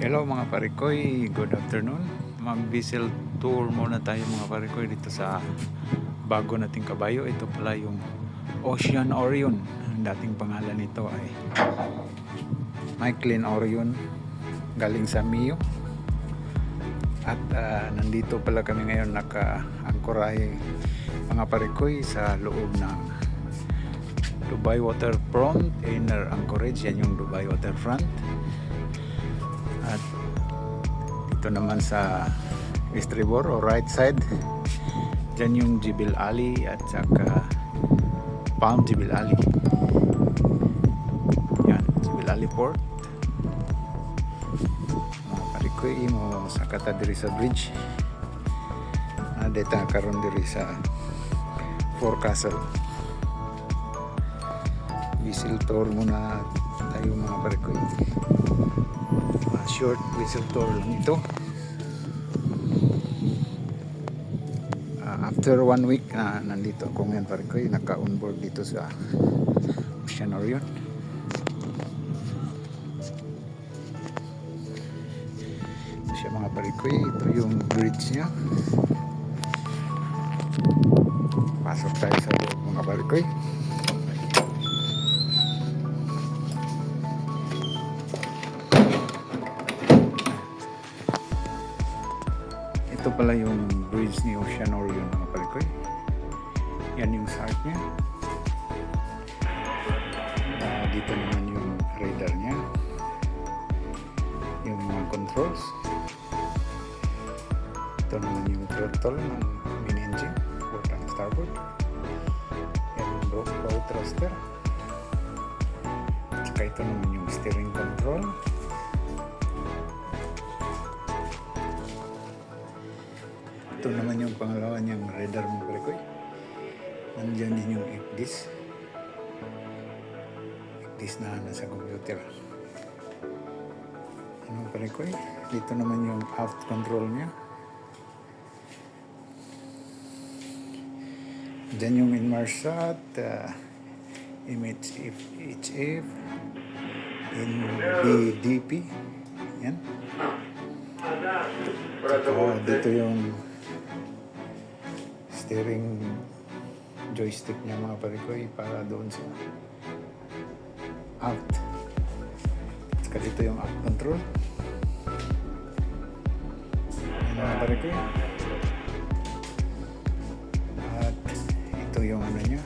Hello mga parikoy, good afternoon. Mag-vessel tour muna tayo mga parikoy dito sa bago nating kabayo. Ito pala yung Ocean Orion. Ang dating pangalan nito ay Michelin Orion, galing sa Mio. At nandito pala kami ngayon naka-angkorahe mga parikoy sa loob ng Dubai Waterfront Inner Anchorage. Yan yung Dubai Waterfront. At dito naman sa estribor o right side, dyan yung Jibil Alley at saka Palm Jibil Alley. Yan, Jibil Alley Port. Mga parikoy mo sakata diri sa bridge na deta karon diri sa Four Castle. Whistle tour muna tayo mga parikoy. Short whistle tour lang ito. After 1 week na nandito ako ngayon parikoy, naka-onboard dito sa Ocean Orion. Ito siya mga parikoy, ito yung bridge niya. Pasok tayo sa loob mga parikoy. Ito pala yung bridge ni Ocean Orion mga parikoy. Yan yung start niya. Dito naman yung radar niya. Yung mga controls. Ito naman yung throttle ng main engine, port and starboard. Yan yung bow thruster. At saka ito naman yung steering control. Ito naman yung pangalawa niyang radar mga parikoy. Nandiyan din yung IPDIS. IPDIS na nasa computer. Ano parikoy? Dito naman yung aft control niya. Diyan yung Inmarsat, MHF, NBDP. Yan. Dito yung steering joystick niya mga parikoy para doon sa aft. Saka dito yung aft control. Yan mga parikoy. At ito yung ano niya.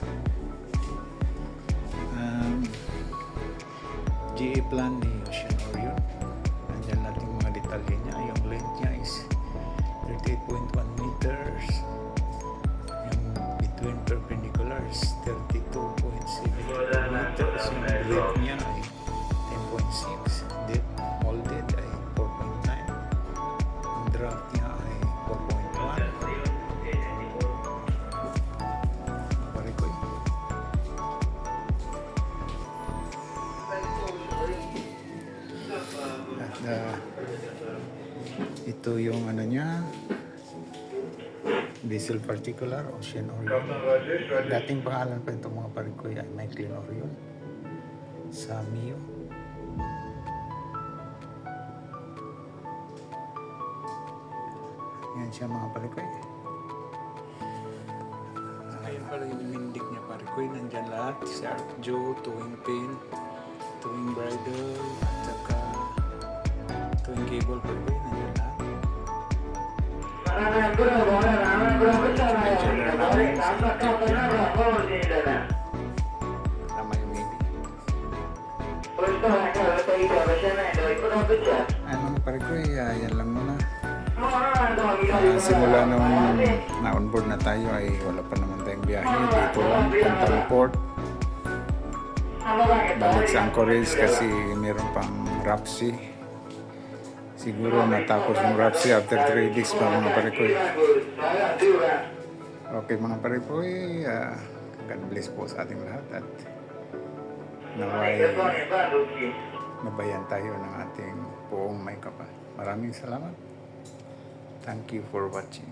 GA plan ni Ocean Orion. Nandiyan natin mga detalye niya. Yung length niya is 38.1 meters. Between perpendiculars 32.7 meters. Yung breadth niya ay 10.6. Depth molded ay 4.9. Yung draft niya ay 4.1. Parikoy. At ito yung ano niya, diesel particular Ocean Orion. Dating pangalan pa itong mga parikoy ay Michelin Orion sa Mio. Yan siya mga parikoy. Ayun pala yung mindig niya parikoy. Nandyan lahat. Shark jaw, towing pin, towing bridle, at saka towing cable parikoy. Nandyan lahat. Tama yung maybe. Ay mga parikoy, yan lang muna. Simula nung na-onboard na tayo ay wala pa naman tayong biyahe. Dito lang, puntang port. Balik sa Anchorage kasi meron pang Rapsi. Siguro natapos yung Rapsi after 3 days pa mga parikoy. Okay mga parikoy, God bless po sa ating lahat at naway mabayan tayo ng ating poong may kapal. Maraming salamat. Thank you for watching.